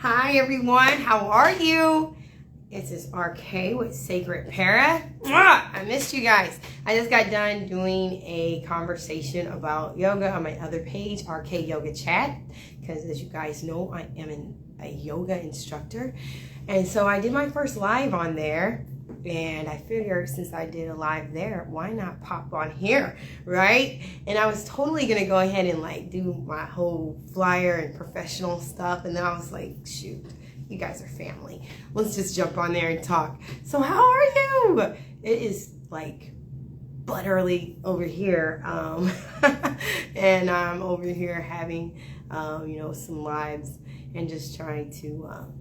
Hi everyone, how are you? This is RK with Sacred Para. I missed you guys. I just got done doing a conversation about yoga on my other page, RK Yoga Chat, because as you guys know, I am a yoga instructor. And so I did my first live on there. And I figured since I did a live there, why not pop on here, right? And I was totally going to go ahead and like do my whole flyer and professional stuff. And then I was like, shoot, you guys are family. Let's just jump on there and talk. So how are you? It is like butt early over here. And I'm over here having, some lives and just trying to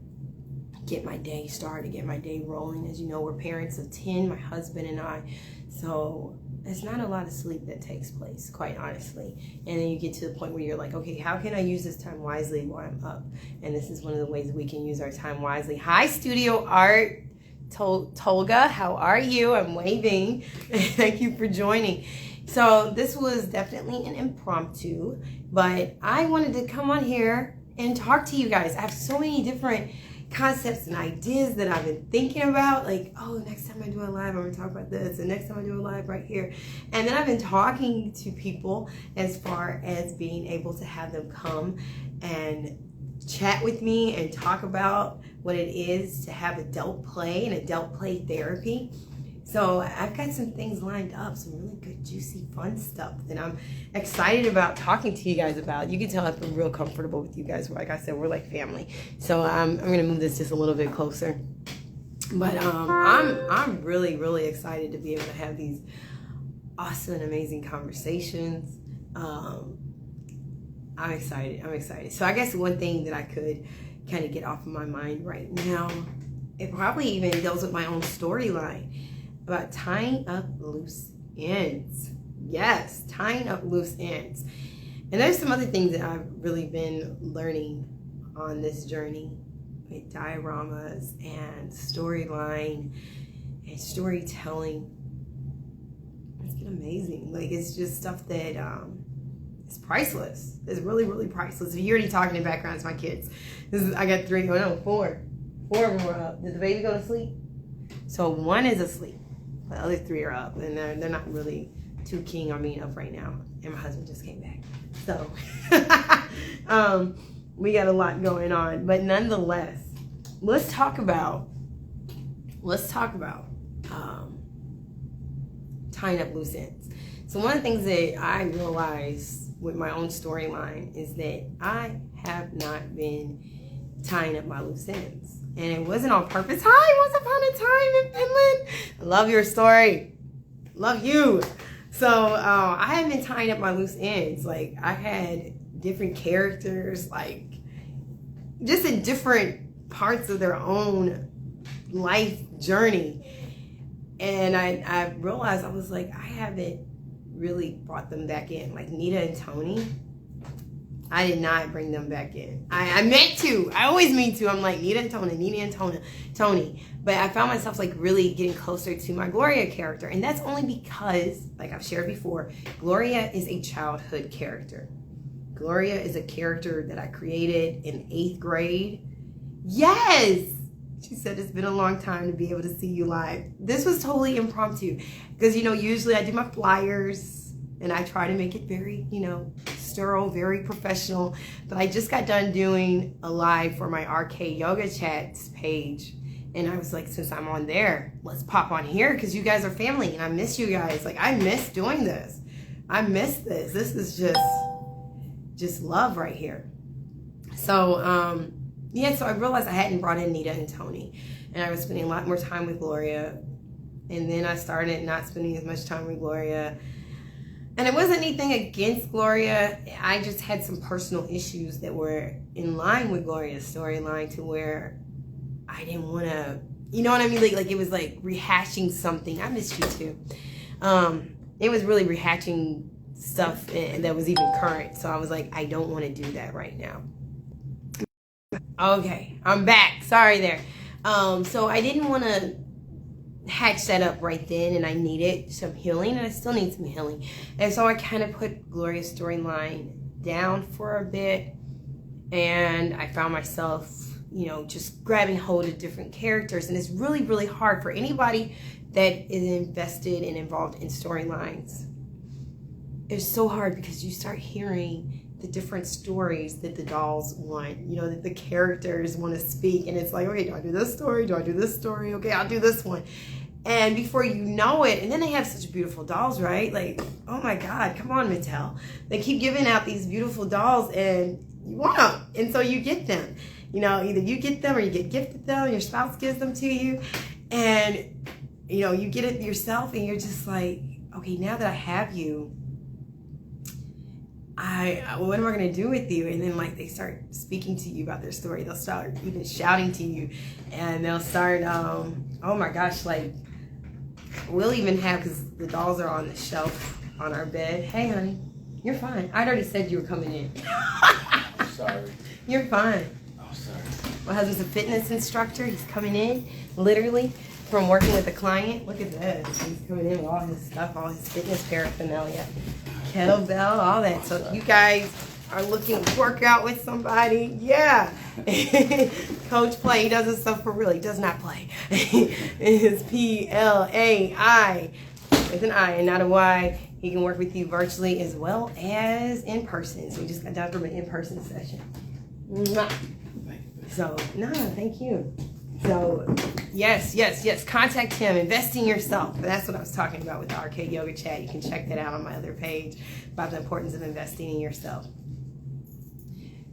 get my day started, get my day rolling. As you know, we're parents of 10, my husband and I. So it's not a lot of sleep that takes place, quite honestly. And then you get to the point where you're like, okay, how can I use this time wisely while I'm up? And this is one of the ways we can use our time wisely. Hi, Studio Art. Tolga, how are you? I'm waving. Thank you for joining. So this was definitely an impromptu, but I wanted to come on here and talk to you guys. I have so many different concepts and ideas that I've been thinking about, like, oh, next time I do a live, I'm gonna talk about this, and next time I do a live right here. And then I've been talking to people as far as being able to have them come and chat with me and talk about what it is to have adult play and adult play therapy. So I've got some things lined up, some really good, juicy, fun stuff that I'm excited about talking to you guys about. You can tell I've been real comfortable with you guys. Like I said, we're like family. So I'm going to move this just a little bit closer. But I'm really, really excited to be able to have these awesome and amazing conversations. I'm excited. So I guess one thing that I could kind of get off of my mind right now, it probably even deals with my own storyline, about tying up loose ends. Yes, tying up loose ends. And there's some other things that I've really been learning on this journey with dioramas and storyline and storytelling. It's been amazing. Like, it's just stuff that it's priceless. It's really, really priceless. If you're already talking in the background, it's my kids. I got 4. 4 of them were up. Did the baby go to sleep? So one is asleep. The other 3 are up, and they're not really too keen on being up right now. And my husband just came back. So we got a lot going on. But nonetheless, let's talk about tying up loose ends. So one of the things that I realized with my own storyline is that I have not been tying up my loose ends. And it wasn't on purpose. Hi, once upon a time in Finland. I love your story. Love you. So I had been tying up my loose ends. Like, I had different characters, like, just in different parts of their own life journey. And I realized, I was like, I haven't really brought them back in. Like Nita and Tony, I did not bring them back in. I meant to. I always mean to. I'm like, Nita and Tony. But I found myself like really getting closer to my Gloria character. And that's only because, like I've shared before, Gloria is a childhood character. Gloria is a character that I created in 8th grade. Yes! She said it's been a long time to be able to see you live. This was totally impromptu. Because, usually I do my flyers and I try to make it very, sterile, very professional. But I just got done doing a live for my RK Yoga Chats page. And I was like, since I'm on there, let's pop on here because you guys are family and I miss you guys. Like, I miss doing this. I miss this. This is just love right here. So, so I realized I hadn't brought in Nita and Tony. And I was spending a lot more time with Gloria. And then I started not spending as much time with Gloria. And it wasn't anything against Gloria. I just had some personal issues that were in line with Gloria's storyline to where I didn't want to, you know what I mean? Like it was like rehashing something. I missed you too. It was really rehashing stuff that was even current. So I was like, I don't want to do that right now. Okay, I'm back. Sorry there. So I didn't want to hatch that up right then, and I needed some healing, and I still need some healing. And so I kind of put Gloria's storyline down for a bit, and I found myself you know, just grabbing hold of different characters. And it's really, really hard for anybody that is invested and involved in storylines. It's so hard because you start hearing the different stories that the dolls want, you know, that the characters want to speak. And it's like, okay, do I do this story? Do I do this story? Okay, I'll do this one. And before you know it, and then they have such beautiful dolls, right? Like, oh my God, come on, Mattel. They keep giving out these beautiful dolls and you want them. And so you get them. You know, either you get them or you get gifted them, your spouse gives them to you. And, you know, you get it yourself and you're just like, okay, now that I have you, what am I going to do with you? And then like they start speaking to you about their story. They'll start even shouting to you and they'll start, oh my gosh, like we'll even have, because the dolls are on the shelf on our bed. Hey honey, you're fine. I'd already said you were coming in. Sorry. You're fine. Oh, sorry. My husband's a fitness instructor. He's coming in literally from working with a client. Look at this. He's coming in with all his stuff, all his fitness paraphernalia. Kettlebell, all that. So if you guys are looking to work out with somebody, yeah. Coach Play, he does this stuff for real. He does not play. It's P-L-A-I with an I and not a Y. He can work with you virtually as well as in person. So we just got done from an in-person session. Mwah. So, no, thank you. So, yes, contact him, invest in yourself. That's what I was talking about with the Arcade Yoga Chat. You can check that out on my other page about the importance of investing in yourself.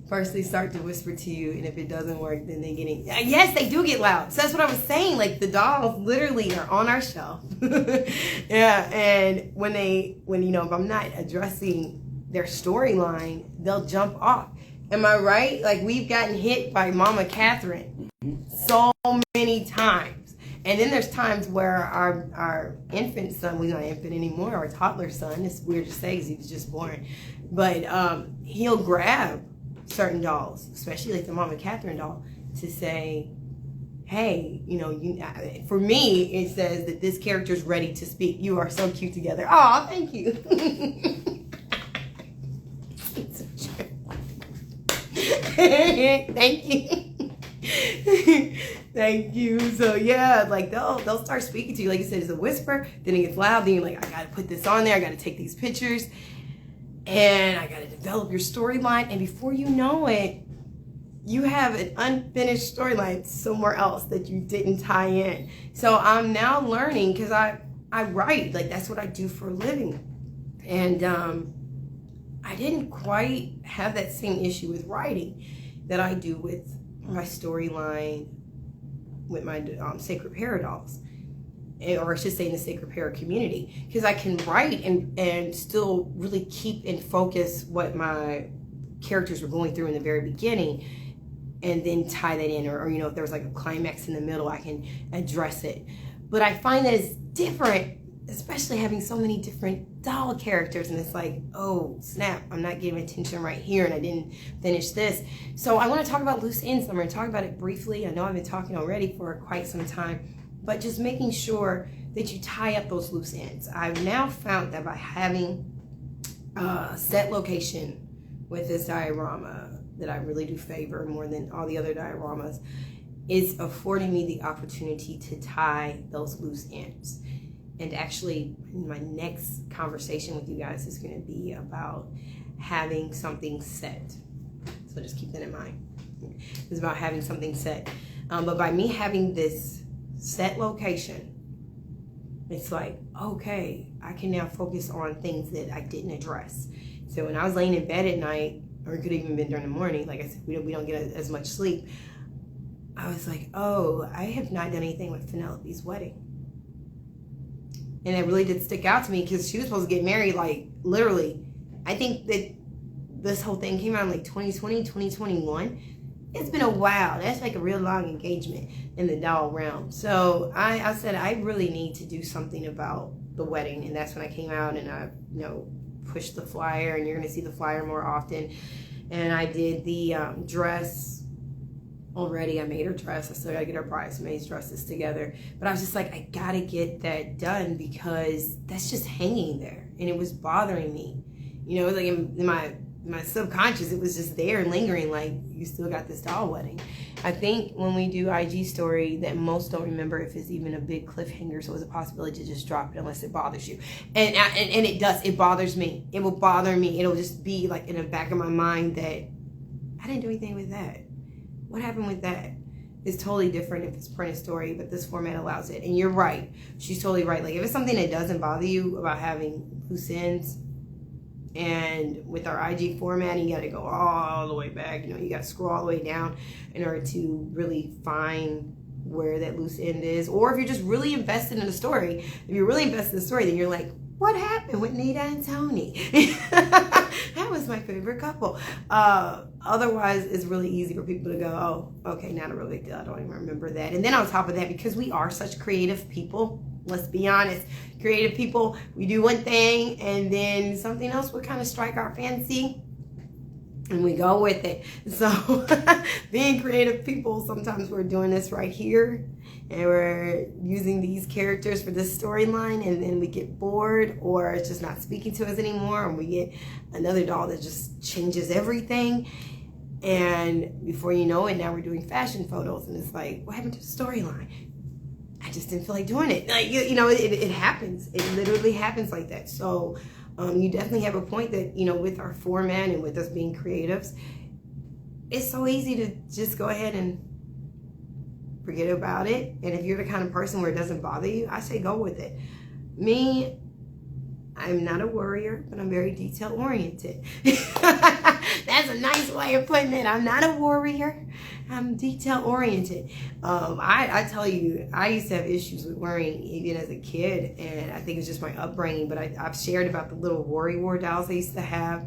First, they start to whisper to you, and if it doesn't work, then they get in. Yes, they do get loud. So that's what I was saying. Like, the dolls literally are on our shelf. Yeah, and when you know, if I'm not addressing their storyline, they'll jump off. Am I right? Like, we've gotten hit by Mama Catherine so many times. And then there's times where our infant son, we're not infant anymore, our toddler son, it's weird to say because he was just born, but he'll grab certain dolls, especially like the Mama Catherine doll, to say, hey, you know, for me, it says that this character is ready to speak. You are so cute together. Oh, thank you. Thank you. Thank you. So yeah, like they'll start speaking to you. Like you said, it's a whisper, then it gets loud, then you're like, I gotta put this on there, I gotta take these pictures, and I gotta develop your storyline. And before you know it, you have an unfinished storyline somewhere else that you didn't tie in. So I'm now learning, because I write, like that's what I do for a living. And I didn't quite have that same issue with writing that I do with my storyline with my Sacred Para dolls, or I should say in the Sacred Para community, because I can write and still really keep in focus what my characters were going through in the very beginning, and then tie that in, or you know, if there was like a climax in the middle, I can address it. But I find that it's different, especially having so many different doll characters, and it's like, oh snap, I'm not getting attention right here, and I didn't finish this. So I want to talk about loose ends. I'm going to talk about it briefly. I know I've been talking already for quite some time, but just making sure that you tie up those loose ends. I've now found that by having a set location with this diorama that I really do favor more than all the other dioramas, is affording me the opportunity to tie those loose ends. And actually, my next conversation with you guys is going to be about having something set. So just keep that in mind. It's about having something set. But by me having this set location, it's like, okay, I can now focus on things that I didn't address. So when I was laying in bed at night, or it could have even been during the morning, like I said, we don't get as much sleep, I was like, oh, I have not done anything with Penelope's wedding. And it really did stick out to me, because she was supposed to get married, like, literally. I think that this whole thing came out in, like, 2020, 2021. It's been a while. That's, like, a real long engagement in the doll realm. So I said, I really need to do something about the wedding. And that's when I came out and I, you know, pushed the flyer. And you're going to see the flyer more often. And I did the dress already. I made her dress. I still gotta get her bridesmaids dresses together. But I was just like, I gotta get that done, because that's just hanging there. And it was bothering me. You know, like in my subconscious, it was just there and lingering, like, you still got this doll wedding. I think when we do IG story, that most don't remember if it's even a big cliffhanger, so it's a possibility to just drop it unless it bothers you. And it does. It bothers me. It will bother me. It'll just be like in the back of my mind that I didn't do anything with that. What happened with that? It's totally different if it's printed story, but this format allows it. And you're right. She's totally right. Like if it's something that doesn't bother you about having loose ends, and with our IG format, you got to go all the way back. You got to scroll all the way down in order to really find where that loose end is. Or if you're just really invested in the story, if you're really invested in the story, then you're like, what happened with Nita and Tony? That was my favorite couple. Otherwise, it's really easy for people to go, oh, okay, not a real big deal. I don't even remember that. And then on top of that, because we are such creative people, let's be honest, creative people, we do one thing and then something else would kind of strike our fancy and we go with it. So being creative people, sometimes we're doing this right here and we're using these characters for this storyline, and then we get bored or it's just not speaking to us anymore, and we get another doll that just changes everything. And before you know it, now we're doing fashion photos and it's like, what happened to the storyline? I just didn't feel like doing it. Like, it happens. It literally happens like that. So you definitely have a point that, with our format and with us being creatives, it's so easy to just go ahead and forget about it. And if you're the kind of person where it doesn't bother you, I say go with it. Me, I'm not a worrier, but I'm very detail oriented. That's a nice way of putting it. I'm not a worrier. I'm detail oriented. I tell you, I used to have issues with worrying even as a kid, and I think it's just my upbringing. But I've shared about the little worry war dolls I used to have.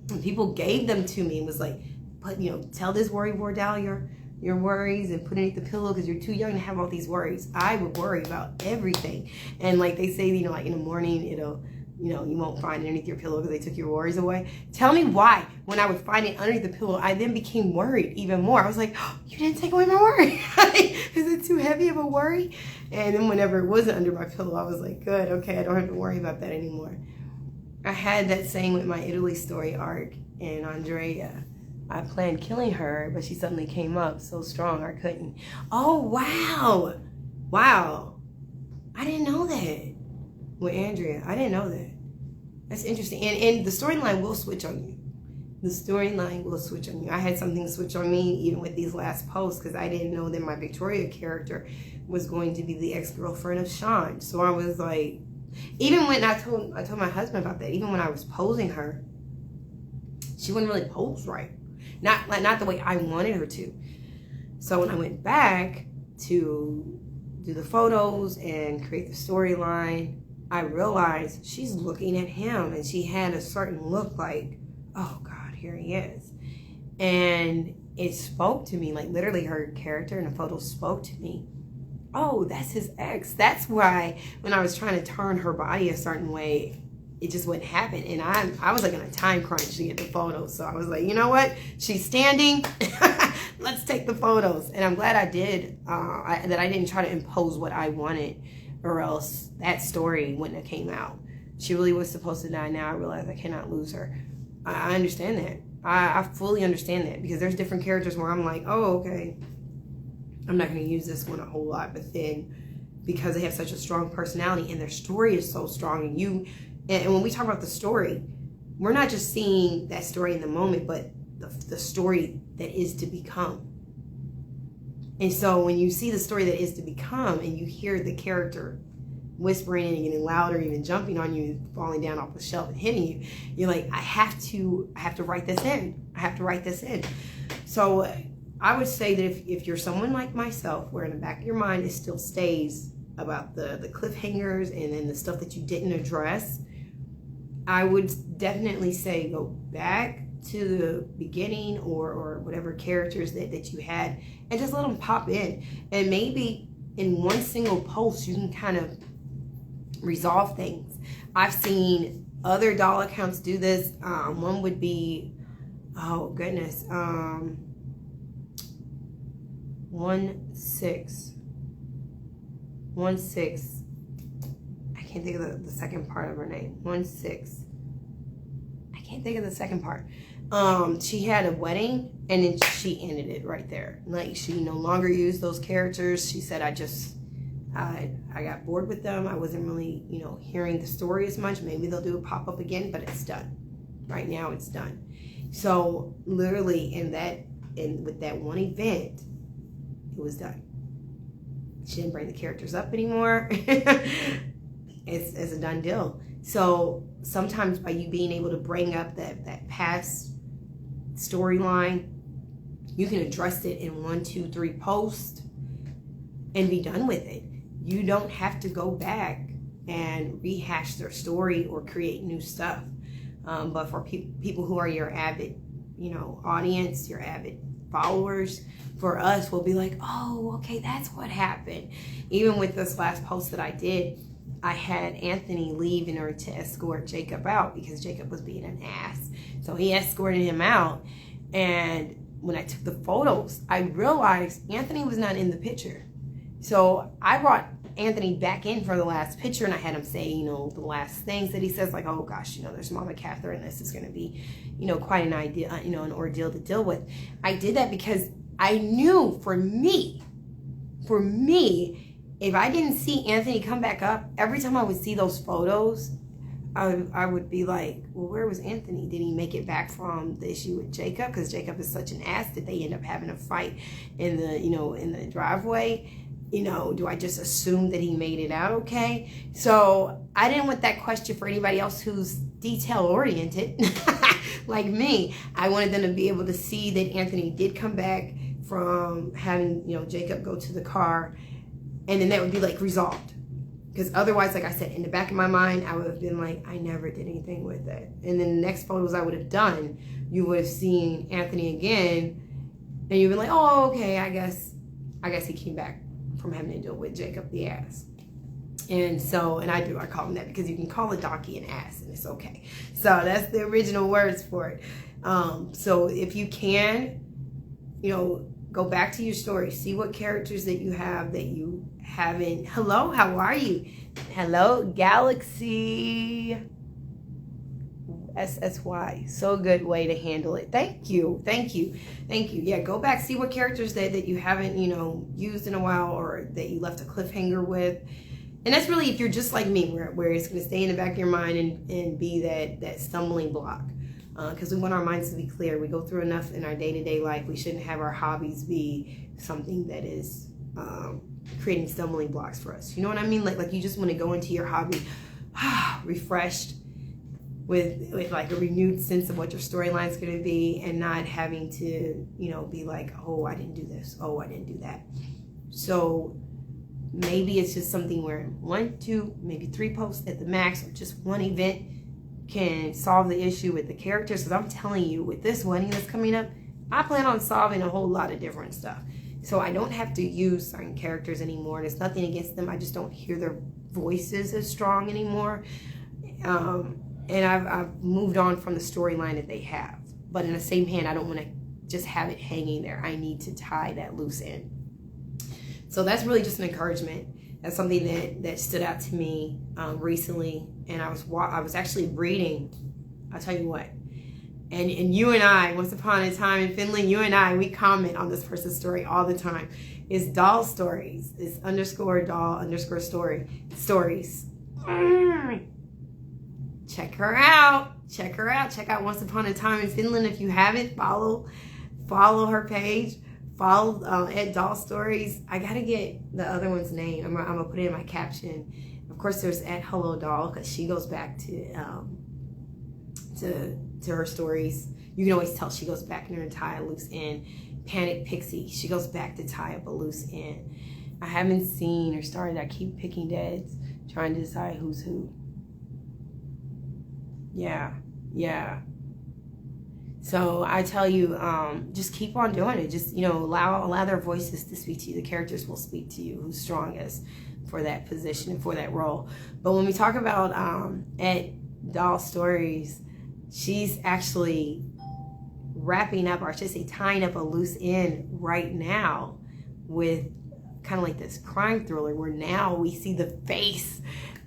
And people gave them to me and was like, "But tell this worry war doll your worries and put it underneath the pillow because you're too young to have all these worries." I would worry about everything, and like they say, like in the morning it'll. You won't find it underneath your pillow because they took your worries away. Tell me why, when I would find it underneath the pillow, I then became worried even more. I was like, oh, you didn't take away my worry. Is it too heavy of a worry? And then whenever it wasn't under my pillow, I was like, good, okay, I don't have to worry about that anymore. I had that same with my Italy story arc and Andrea. I planned killing her, but she suddenly came up so strong I couldn't. Oh, wow. Wow. I didn't know that. With Andrea, I didn't know that. That's interesting. And the storyline will switch on you. The storyline will switch on you. I had something switch on me even with these last posts because I didn't know that my Victoria character was going to be the ex-girlfriend of Sean. So I was like, even when I told my husband about that, even when I was posing her, she wouldn't really pose right. Not the way I wanted her to. So when I went back to do the photos and create the storyline, I realized she's looking at him and she had a certain look like, oh God, here he is. And it spoke to me, like literally her character in the photo spoke to me. Oh, that's his ex. That's why when I was trying to turn her body a certain way, it just wouldn't happen. And I was like in a time crunch to get the photos. So I was like, you know what? She's standing. Let's take the photos. And I'm glad I did, that I didn't try to impose what I wanted, or else that story wouldn't have came out. She really was supposed to die. Now I realize I cannot lose her. I understand that. I fully understand that, because there's different characters where I'm like, oh, okay, I'm not going to use this one a whole lot. But then because they have such a strong personality and their story is so strong, and when we talk about the story, we're not just seeing that story in the moment, but the story that is to become. And so when you see the story that is to become and you hear the character whispering and getting louder, even jumping on you, falling down off the shelf and hitting you, you're like, I have to write this in. I have to write this in. So I would say that if you're someone like myself, where in the back of your mind it still stays about the cliffhangers and then the stuff that you didn't address, I would definitely say go back to the beginning or whatever characters that you had and just let them pop in. And maybe in one single post you can kind of resolve things. I've seen other doll accounts do this. One would be, oh goodness, 16. I can't think of the second part of her name. 16. I can't think of the second part. She had a wedding, and then she ended it right there. Like, she no longer used those characters. She said, I got bored with them. I wasn't really, hearing the story as much. Maybe they'll do a pop-up again, but it's done. Right now, it's done. So literally with that one event, it was done. She didn't bring the characters up anymore. It's a done deal. So sometimes by you being able to bring up that past storyline, you can address it in 1, 2, 3 posts and be done with it. You don't have to go back and rehash their story or create new stuff. But for people who are your avid, audience, your avid followers, for us, we'll be like, oh, okay, that's what happened. Even with this last post that I did, I had Anthony leave in order to escort Jacob out because Jacob was being an ass. So he escorted him out. And when I took the photos, I realized Anthony was not in the picture. So I brought Anthony back in for the last picture, and I had him say, the last things that he says, like, oh gosh, there's Mama Catherine. This is going to be, quite an idea, an ordeal to deal with. I did that because I knew for me, if I didn't see Anthony come back up, every time I would see those photos, I would be like, well, where was Anthony? Did he make it back from the issue with Jacob? Because Jacob is such an ass. Did they end up having a fight in the driveway? Do I just assume that he made it out okay? So I didn't want that question for anybody else who's detail oriented like me. I wanted them to be able to see that Anthony did come back from having, Jacob go to the car, and then that would be like resolved. Because otherwise, like I said, in the back of my mind, I would have been like, I never did anything with it. And then the next photos I would have done, you would have seen Anthony again, and you'd be like, oh, okay, I guess he came back from having to deal with Jacob the ass. And so, and I call him that because you can call a donkey an ass and it's okay. So that's the original words for it. So if you can, go back to your story, see what characters that you have that you haven't. Hello, how are you? Hello, Galaxy SSY. So good way to handle it. Thank you. Yeah, go back, see what characters that you haven't, used in a while or that you left a cliffhanger with. And that's really if you're just like me, where it's going to stay in the back of your mind and be that stumbling block. Because we want our minds to be clear. We go through enough in our day-to-day life. We shouldn't have our hobbies be something that is creating stumbling blocks for us. You know what I mean? Like you just want to go into your hobby refreshed with like a renewed sense of what your storyline is going to be, and not having to, be like, oh, I didn't do this. Oh, I didn't do that. So maybe it's just something where 1, 2, maybe 3 posts at the max, or just one event can solve the issue with the characters. Because I'm telling you, with this wedding that's coming up, I plan on solving a whole lot of different stuff. So I don't have to use certain characters anymore. There's nothing against them. I just don't hear their voices as strong anymore. And I've moved on from the storyline that they have. But in the same hand, I don't want to just have it hanging there. I need to tie that loose end. So that's really just an encouragement. That's something that stood out to me recently. And I was actually reading, I'll tell you what. And you and I, once upon a time in Finland, you and I, we comment on this person's story all the time. It's doll stories. It's _doll_stories. Check her out. Check out Once Upon a Time in Finland. If you haven't, follow her page. Follow at Doll Stories. I gotta get the other one's name. I'm gonna put it in my caption. Of course, there's at Hello Doll, because she goes back to her stories. You can always tell she goes back in there and tie a loose end. Panic Pixie, she goes back to tie up a loose end. I haven't seen or started. I keep picking deads, trying to decide who's who. Yeah. So I tell you, just keep on doing it. Just, allow their voices to speak to you. The characters will speak to you who's strongest for that position and for that role. But when we talk about at Doll Stories, she's actually wrapping up, or I should say tying up a loose end right now with kind of like this crime thriller, where now we see the face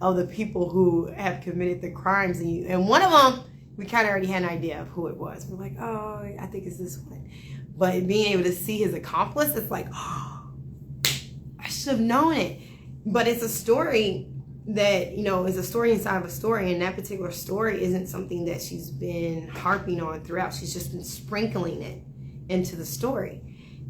of the people who have committed the crimes. And one of them, we kind of already had an idea of who it was. We're like, oh, I think it's this one. But being able to see his accomplice, it's like, oh, I should have known it. But it's a story that, you know, is a story inside of a story, and that particular story isn't something that she's been harping on throughout. She's just been sprinkling it into the story.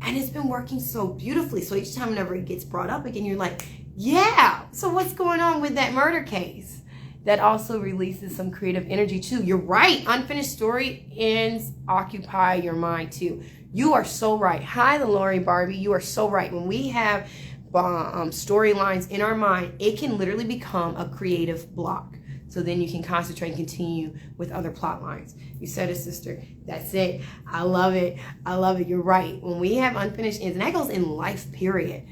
And it's been working so beautifully. So each time whenever it gets brought up again, you're like, yeah, so what's going on with that murder case? That also releases some creative energy too. You're right. Unfinished story ends occupy your mind too. You are so right. Hi, the Lori Barbie. You are so right. When we have storylines in our mind, it can literally become a creative block. So then you can concentrate and continue with other plot lines. You said it, sister. That's it. I love it. I love it. You're right. When we have unfinished ends, and that goes in life, period,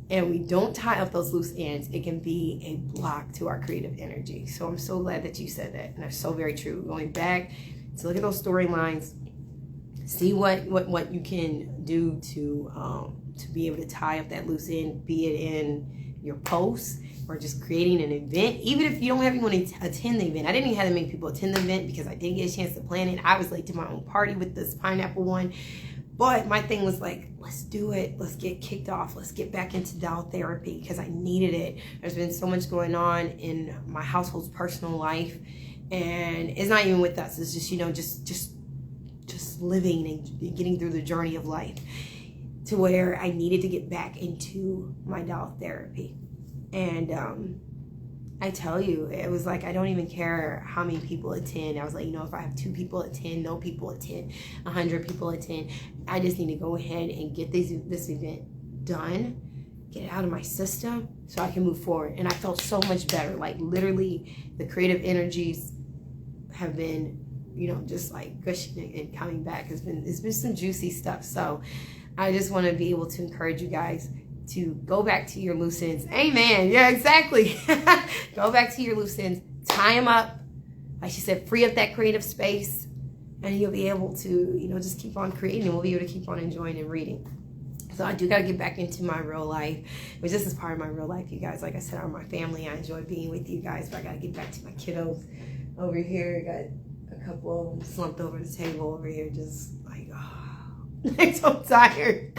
and we don't tie up those loose ends, it can be a block to our creative energy. So I'm so glad that you said that. And that's so very true. Going back to look at those storylines, see what you can do to be able to tie up that loose end, be it in your posts or just creating an event. Even if you don't have anyone to attend the event. I didn't even have that many people attend the event because I didn't get a chance to plan it. I was late to my own party with this pineapple one. But my thing was like, let's do it. Let's get kicked off. Let's get back into doll therapy because I needed it. There's been so much going on in my household's personal life. And it's not even with us. It's just, you know, just living and getting through the journey of life to where I needed to get back into my doll therapy. And I tell you, it was like, I don't even care how many people attend. I was like, you know, if I have 2 people attend, no people attend, 100 people attend, I just need to go ahead and get this event done, get it out of my system so I can move forward. And I felt so much better. Like literally the creative energies have been, you know, just like gushing and coming back. It's been some juicy stuff. So I just want to be able to encourage you guys to go back to your loose ends. Amen. Yeah, exactly. Go back to your loose ends. Tie them up. Like she said, free up that creative space. And you'll be able to, you know, just keep on creating. And we'll be able to keep on enjoying and reading. So I do got to get back into my real life. Which this is part of my real life, you guys. Like I said, I'm my family. I enjoy being with you guys. But I got to get back to my kiddos over here. Got a couple of them slumped over the table over here. Just like, oh, I'm so tired.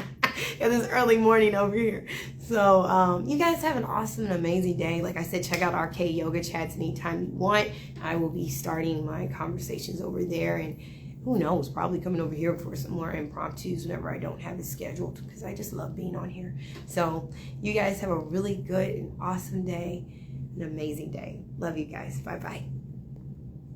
It's early morning over here. So you guys have an awesome and amazing day. Like I said, check out RK Yoga Chats anytime you want. I will be starting my conversations over there, and who knows, probably coming over here for some more impromptus whenever I don't have it scheduled, because I just love being on here. So you guys have a really good and awesome day, an amazing day. Love you guys. Bye-bye.